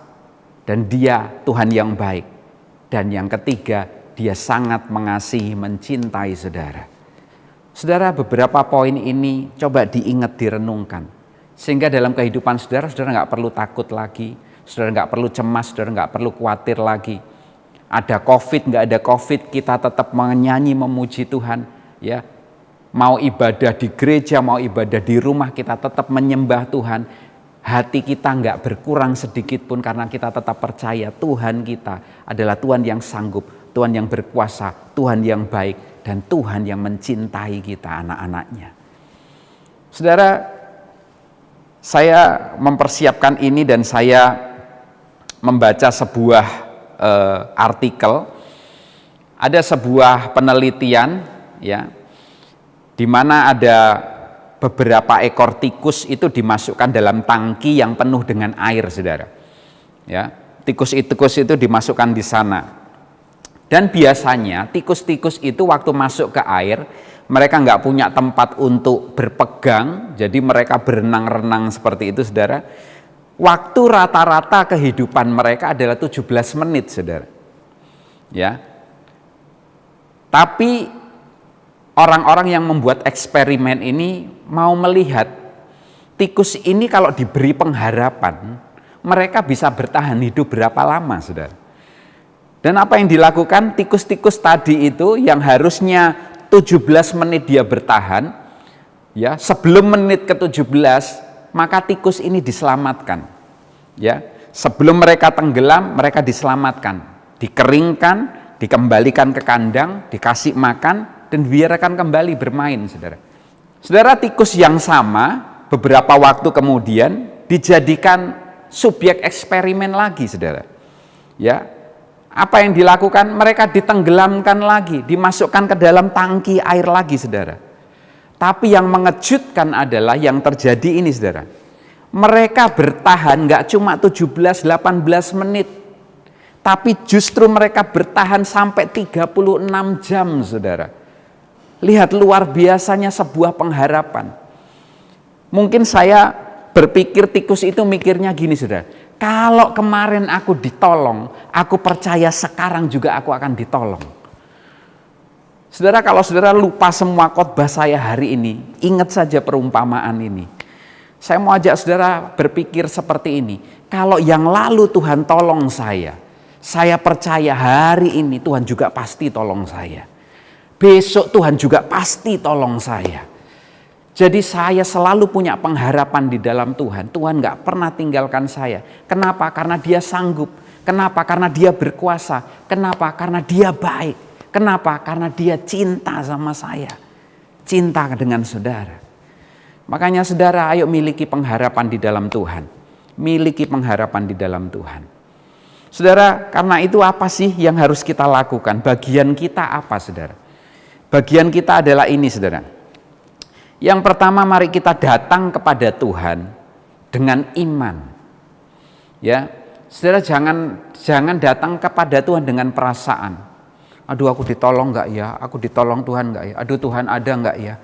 Dan dia Tuhan yang baik. Dan yang ketiga, dia sangat mengasihi, mencintai saudara. Saudara, beberapa poin ini coba diingat, direnungkan. Sehingga dalam kehidupan saudara, saudara nggak perlu takut lagi. Saudara nggak perlu cemas, saudara nggak perlu khawatir lagi. Ada COVID, nggak ada COVID, kita tetap menyanyi, memuji Tuhan. Ya, mau ibadah di gereja, mau ibadah di rumah, kita tetap menyembah Tuhan. Hati kita nggak berkurang sedikit pun karena kita tetap percaya Tuhan kita adalah Tuhan yang sanggup, Tuhan yang berkuasa, Tuhan yang baik, dan Tuhan yang mencintai kita, anak-anaknya. Saudara, saya mempersiapkan ini dan saya membaca sebuah artikel. Ada sebuah penelitian, ya, di mana ada beberapa ekor tikus itu dimasukkan dalam tangki yang penuh dengan air, saudara. Ya, tikus-tikus itu dimasukkan di sana. Dan biasanya tikus-tikus itu waktu masuk ke air, mereka nggak punya tempat untuk berpegang, jadi mereka berenang-renang seperti itu, saudara. Waktu rata-rata kehidupan mereka adalah 17 menit, saudara. Ya. Tapi orang-orang yang membuat eksperimen ini mau melihat tikus ini kalau diberi pengharapan, mereka bisa bertahan hidup berapa lama, saudara. Dan apa yang dilakukan? Tikus-tikus tadi itu yang harusnya 17 menit dia bertahan, ya, sebelum menit ke-17 maka tikus ini diselamatkan. Ya, sebelum mereka tenggelam, mereka diselamatkan, dikeringkan, dikembalikan ke kandang, dikasih makan, dan biarkan kembali bermain, saudara. Saudara, tikus yang sama beberapa waktu kemudian dijadikan subjek eksperimen lagi, saudara. Ya, apa yang dilakukan? Mereka ditenggelamkan lagi, dimasukkan ke dalam tangki air lagi, saudara. Tapi yang mengejutkan adalah yang terjadi ini, saudara. Mereka bertahan nggak cuma 17-18 menit, tapi justru mereka bertahan sampai 36 jam, saudara. Lihat luar biasanya sebuah pengharapan. Mungkin saya berpikir tikus itu mikirnya gini, saudara. Kalau kemarin aku ditolong, aku percaya sekarang juga aku akan ditolong. Saudara, kalau saudara lupa semua khotbah saya hari ini, ingat saja perumpamaan ini. Saya mau ajak saudara berpikir seperti ini. Kalau yang lalu Tuhan tolong saya percaya hari ini Tuhan juga pasti tolong saya. Besok Tuhan juga pasti tolong saya. Jadi saya selalu punya pengharapan di dalam Tuhan. Tuhan gak pernah tinggalkan saya. Kenapa? Karena Dia sanggup. Kenapa? Karena Dia berkuasa. Kenapa? Karena Dia baik. Kenapa? Karena Dia cinta sama saya. Cinta dengan saudara. Makanya saudara, ayo miliki pengharapan di dalam Tuhan. Miliki pengharapan di dalam Tuhan. Saudara, karena itu apa sih yang harus kita lakukan? Bagian kita apa, saudara? Bagian kita adalah ini, saudara. Yang pertama, mari kita datang kepada Tuhan dengan iman. Ya, saudara, jangan datang kepada Tuhan dengan perasaan. Aduh, aku ditolong nggak ya? Aku ditolong Tuhan nggak ya? Aduh, Tuhan ada nggak ya?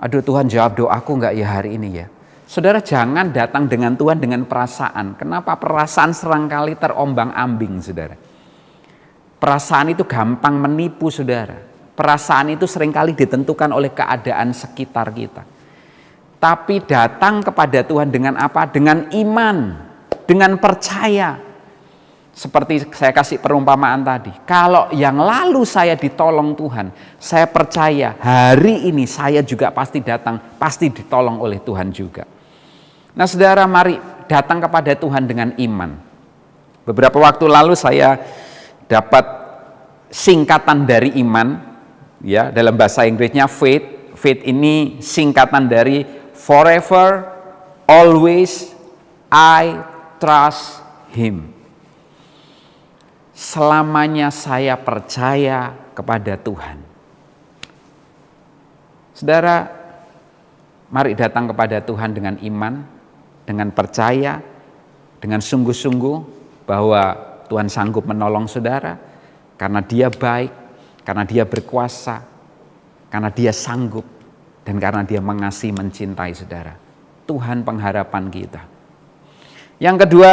Aduh, Tuhan jawab doaku nggak ya hari ini ya? Saudara, jangan datang dengan Tuhan dengan perasaan. Kenapa? Perasaan serangkali terombang-ambing, saudara. Perasaan itu gampang menipu, saudara. Perasaan itu seringkali ditentukan oleh keadaan sekitar kita. Tapi datang kepada Tuhan dengan apa? Dengan iman, dengan percaya. Seperti saya kasih perumpamaan tadi. Kalau yang lalu saya ditolong Tuhan, saya percaya hari ini saya juga pasti datang, pasti ditolong oleh Tuhan juga. Nah saudara, mari datang kepada Tuhan dengan iman. Beberapa waktu lalu saya dapat singkatan dari iman. Ya, dalam bahasa Inggrisnya faith. Faith ini singkatan dari forever, always, I trust Him. Selamanya saya percaya kepada Tuhan. Saudara, mari datang kepada Tuhan dengan iman, dengan percaya, dengan sungguh-sungguh bahwa Tuhan sanggup menolong saudara karena Dia baik, karena Dia berkuasa, karena Dia sanggup, dan karena Dia mengasihi, mencintai saudara. Tuhan pengharapan kita. Yang kedua,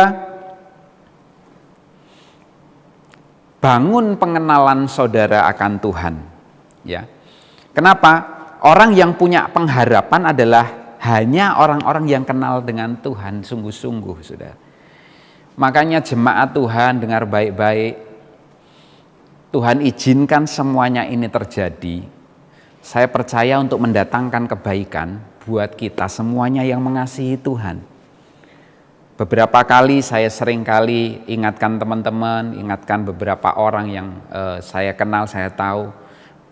bangun pengenalan saudara akan Tuhan. Ya, kenapa? Orang yang punya pengharapan adalah hanya orang-orang yang kenal dengan Tuhan sungguh-sungguh, saudara. Makanya jemaat Tuhan dengar baik-baik. Tuhan izinkan semuanya ini terjadi. Saya percaya untuk mendatangkan kebaikan buat kita semuanya yang mengasihi Tuhan. Beberapa kali saya sering kali ingatkan teman-teman, ingatkan beberapa orang yang saya kenal, saya tahu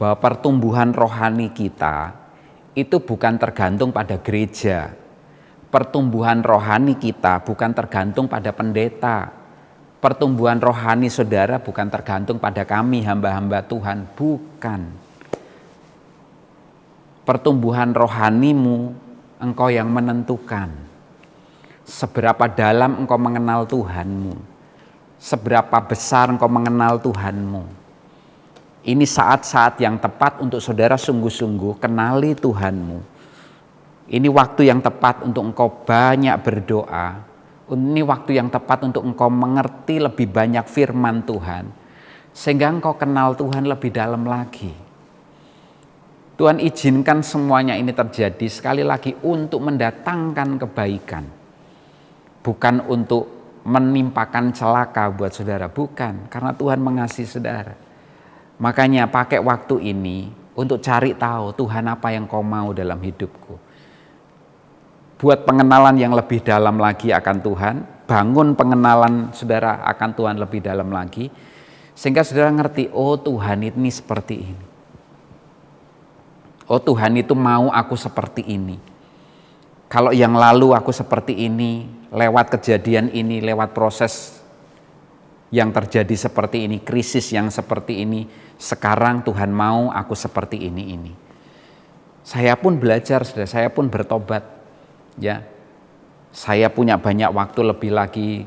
bahwa pertumbuhan rohani kita itu bukan tergantung pada gereja. Pertumbuhan rohani kita bukan tergantung pada pendeta. Pertumbuhan rohani saudara bukan tergantung pada kami hamba-hamba Tuhan, bukan. Pertumbuhan rohanimu engkau yang menentukan. Seberapa dalam engkau mengenal Tuhanmu, seberapa besar engkau mengenal Tuhanmu. Ini saat-saat yang tepat untuk saudara sungguh-sungguh kenali Tuhanmu. Ini waktu yang tepat untuk engkau banyak berdoa. Ini waktu yang tepat untuk engkau mengerti lebih banyak firman Tuhan. Sehingga engkau kenal Tuhan lebih dalam lagi. Tuhan izinkan semuanya ini terjadi sekali lagi untuk mendatangkan kebaikan. Bukan untuk menimpakan celaka buat saudara, bukan, karena Tuhan mengasihi saudara. Makanya pakai waktu ini untuk cari tahu Tuhan apa yang kau mau dalam hidupku. Buat pengenalan yang lebih dalam lagi akan Tuhan, bangun pengenalan saudara akan Tuhan lebih dalam lagi, sehingga saudara ngerti, oh Tuhan ini seperti ini. Oh Tuhan itu mau aku seperti ini. Kalau yang lalu aku seperti ini, lewat kejadian ini, lewat proses yang terjadi seperti ini, krisis yang seperti ini, sekarang Tuhan mau aku seperti ini. Saya pun belajar, saudara, saya pun bertobat. Ya, saya punya banyak waktu lebih lagi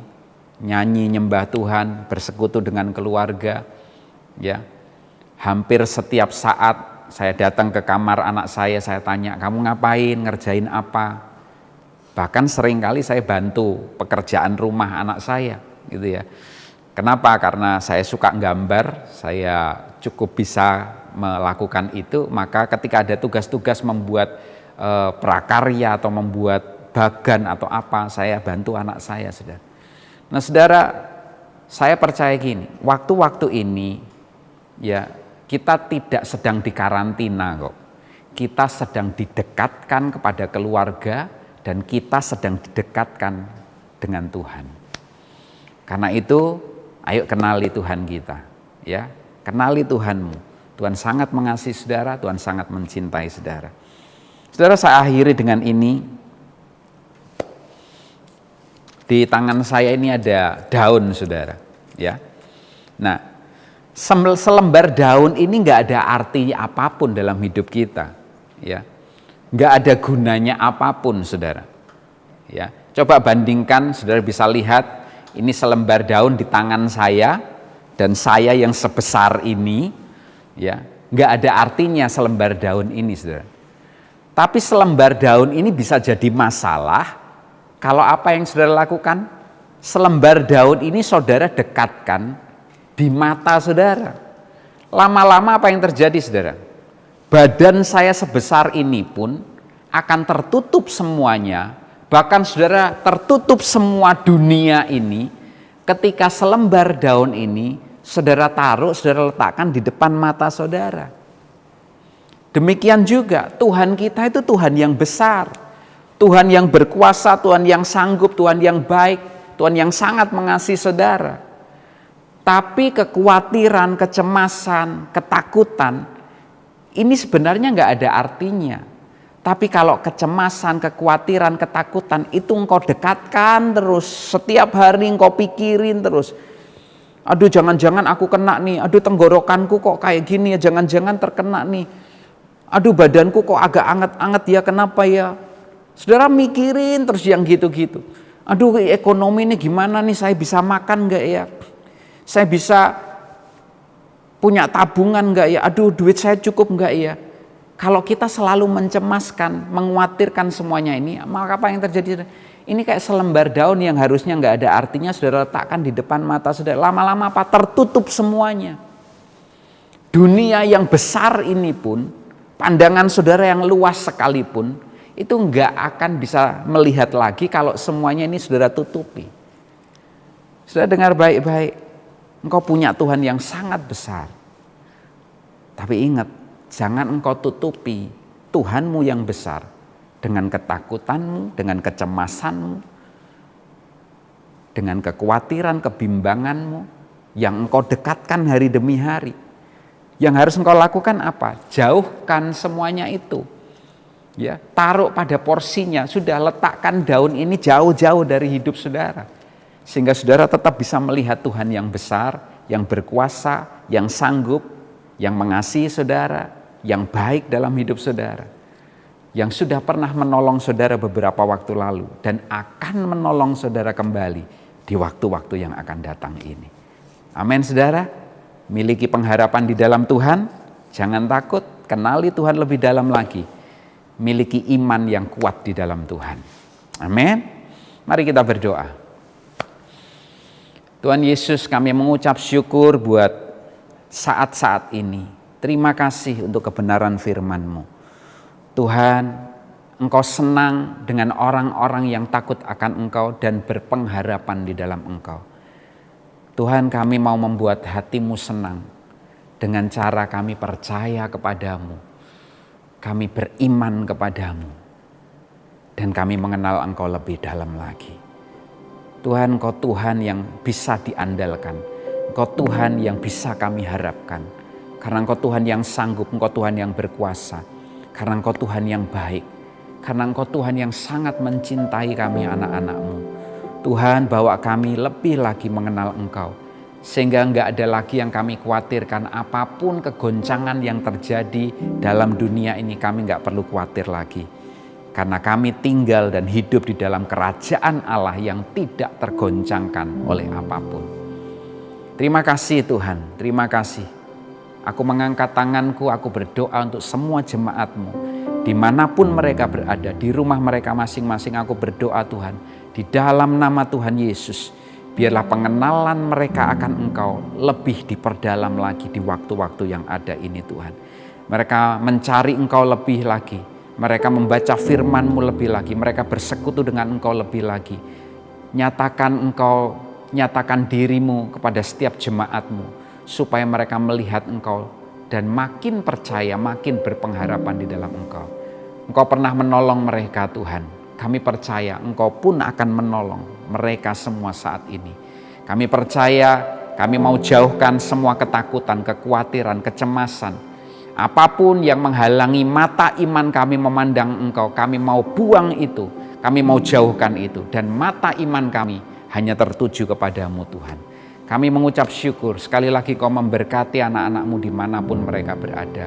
nyanyi, nyembah Tuhan, bersekutu dengan keluarga. Ya, hampir setiap saat saya datang ke kamar anak saya tanya, kamu ngapain, ngerjain apa? Bahkan seringkali saya bantu pekerjaan rumah anak saya, gitu ya. Kenapa? Karena saya suka gambar, saya cukup bisa melakukan itu. Maka ketika ada tugas-tugas membuat prakarya atau membuat bagan atau apa, saya bantu anak saya, saudara. Nah, saudara, saya percaya gini, waktu-waktu ini ya kita tidak sedang dikarantina kok. Kita sedang didekatkan kepada keluarga dan kita sedang didekatkan dengan Tuhan. Karena itu, ayo kenali Tuhan kita, ya. Kenali Tuhanmu. Tuhan sangat mengasihi saudara, Tuhan sangat mencintai saudara. Saudara, saya akhiri dengan ini. Di tangan saya ini ada daun, saudara, ya. Nah, selembar daun ini nggak ada artinya apapun dalam hidup kita, ya. Nggak ada gunanya apapun, saudara. Ya, coba bandingkan, saudara bisa lihat ini selembar daun di tangan saya dan saya yang sebesar ini, ya, nggak ada artinya selembar daun ini, saudara. Tapi selembar daun ini bisa jadi masalah kalau apa yang saudara lakukan, selembar daun ini saudara dekatkan di mata saudara. Lama-lama apa yang terjadi, saudara? Badan saya sebesar ini pun akan tertutup semuanya, bahkan saudara tertutup semua dunia ini ketika selembar daun ini saudara taruh, saudara letakkan di depan mata saudara. Demikian juga Tuhan kita itu Tuhan yang besar, Tuhan yang berkuasa, Tuhan yang sanggup, Tuhan yang baik, Tuhan yang sangat mengasihi saudara. Tapi kekhawatiran, kecemasan, ketakutan ini sebenarnya nggak ada artinya. Tapi kalau kecemasan, kekhawatiran, ketakutan itu engkau dekatkan terus, setiap hari engkau pikirin terus. Aduh, jangan-jangan aku kena nih, aduh tenggorokanku kok kayak gini ya, jangan-jangan terkena nih. Aduh, badanku kok agak anget-anget ya, kenapa ya? Saudara mikirin terus yang gitu-gitu. Aduh, ekonomi ini gimana nih, saya bisa makan nggak ya? Saya bisa punya tabungan nggak ya? Aduh, duit saya cukup nggak ya? Kalau kita selalu mencemaskan, mengkhawatirkan semuanya ini, maka apa yang terjadi? Ini kayak selembar daun yang harusnya nggak ada artinya, saudara letakkan di depan mata saudara. Lama-lama apa? Tertutup semuanya. Dunia yang besar ini pun, pandangan saudara yang luas sekalipun, itu nggak akan bisa melihat lagi kalau semuanya ini saudara tutupi. Saudara dengar baik-baik. Engkau punya Tuhan yang sangat besar. Tapi ingat, jangan engkau tutupi Tuhanmu yang besar dengan ketakutanmu, dengan kecemasanmu, dengan kekhawatiran, kebimbanganmu yang engkau dekatkan hari demi hari. Yang harus engkau lakukan apa? Jauhkan semuanya itu. Ya, taruh pada porsinya, sudah letakkan daun ini jauh-jauh dari hidup saudara. Sehingga saudara tetap bisa melihat Tuhan yang besar, yang berkuasa, yang sanggup, yang mengasihi saudara, yang baik dalam hidup saudara. Yang sudah pernah menolong saudara beberapa waktu lalu dan akan menolong saudara kembali di waktu-waktu yang akan datang ini. Amin, saudara. Miliki pengharapan di dalam Tuhan, jangan takut, kenali Tuhan lebih dalam lagi. Miliki iman yang kuat di dalam Tuhan. Amin. Mari kita berdoa. Tuhan Yesus, kami mengucap syukur buat saat-saat ini. Terima kasih untuk kebenaran firman-Mu. Tuhan, Engkau senang dengan orang-orang yang takut akan Engkau dan berpengharapan di dalam Engkau. Tuhan, kami mau membuat hatimu senang dengan cara kami percaya kepadamu. Kami beriman kepadamu. Dan kami mengenal Engkau lebih dalam lagi. Tuhan, Engkau Tuhan yang bisa diandalkan. Engkau Tuhan yang bisa kami harapkan. Karena Engkau Tuhan yang sanggup, Engkau Tuhan yang berkuasa. Karena Engkau Tuhan yang baik. Karena Engkau Tuhan yang sangat mencintai kami anak-anak-Mu. Tuhan, bawa kami lebih lagi mengenal Engkau. Sehingga enggak ada lagi yang kami khawatirkan, apapun kegoncangan yang terjadi dalam dunia ini kami enggak perlu khawatir lagi. Karena kami tinggal dan hidup di dalam kerajaan Allah yang tidak tergoncangkan oleh apapun. Terima kasih Tuhan, terima kasih. Aku mengangkat tanganku, aku berdoa untuk semua jemaat-Mu. Dimanapun mereka berada, di rumah mereka masing-masing, aku berdoa Tuhan. Di dalam nama Tuhan Yesus, biarlah pengenalan mereka akan Engkau lebih diperdalam lagi di waktu-waktu yang ada ini Tuhan. Mereka mencari Engkau lebih lagi. Mereka membaca firman-Mu lebih lagi. Mereka bersekutu dengan Engkau lebih lagi. Nyatakan dirimu kepada setiap jemaat-Mu. Supaya mereka melihat Engkau dan makin percaya, makin berpengharapan di dalam Engkau. Engkau pernah menolong mereka Tuhan. Kami percaya Engkau pun akan menolong mereka semua saat ini. Kami percaya, kami mau jauhkan semua ketakutan, kekhawatiran, kecemasan. Apapun yang menghalangi mata iman kami memandang Engkau, kami mau buang itu. Kami mau jauhkan itu. Dan mata iman kami hanya tertuju kepadamu Tuhan. Kami mengucap syukur, sekali lagi Kau memberkati anak-anak-Mu dimanapun mereka berada.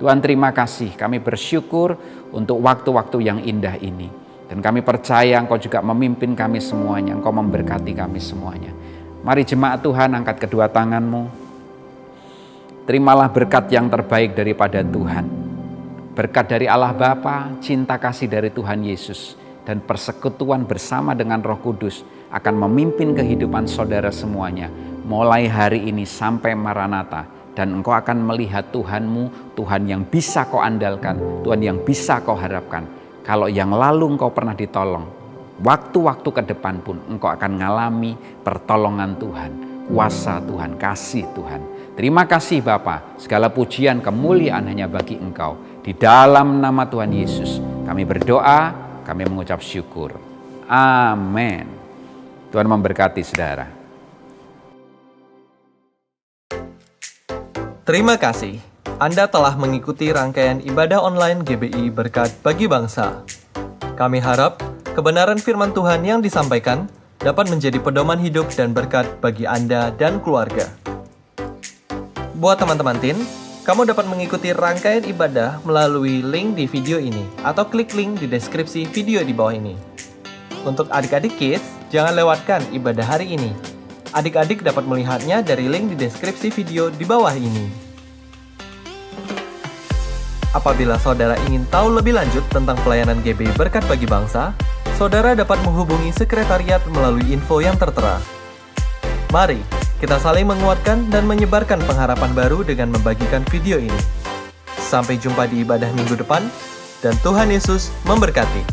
Tuhan terima kasih, kami bersyukur untuk waktu-waktu yang indah ini. Dan kami percaya Engkau juga memimpin kami semuanya, Engkau memberkati kami semuanya. Mari jemaat Tuhan angkat kedua tanganmu. Terimalah berkat yang terbaik daripada Tuhan. Berkat dari Allah Bapa, cinta kasih dari Tuhan Yesus, dan persekutuan bersama dengan Roh Kudus akan memimpin kehidupan saudara semuanya mulai hari ini sampai Maranatha, dan engkau akan melihat Tuhanmu, Tuhan yang bisa kau andalkan, Tuhan yang bisa kau harapkan. Kalau yang lalu engkau pernah ditolong, waktu-waktu ke depan pun engkau akan mengalami pertolongan Tuhan, kuasa Tuhan, kasih Tuhan. Terima kasih Bapa, segala pujian kemuliaan hanya bagi Engkau. Di dalam nama Tuhan Yesus kami berdoa, kami mengucap syukur. Amin. Tuhan memberkati saudara. Terima kasih. Anda telah mengikuti rangkaian ibadah online GBI Berkat Bagi Bangsa. Kami harap kebenaran firman Tuhan yang disampaikan dapat menjadi pedoman hidup dan berkat bagi Anda dan keluarga. Buat teman-teman Teen, kamu dapat mengikuti rangkaian ibadah melalui link di video ini atau klik link di deskripsi video di bawah ini. Untuk adik-adik kids, jangan lewatkan ibadah hari ini. Adik-adik dapat melihatnya dari link di deskripsi video di bawah ini. Apabila saudara ingin tahu lebih lanjut tentang pelayanan GBI Berkat Bagi Bangsa, saudara dapat menghubungi sekretariat melalui info yang tertera. Mari, kita saling menguatkan dan menyebarkan pengharapan baru dengan membagikan video ini. Sampai jumpa di ibadah minggu depan, dan Tuhan Yesus memberkati.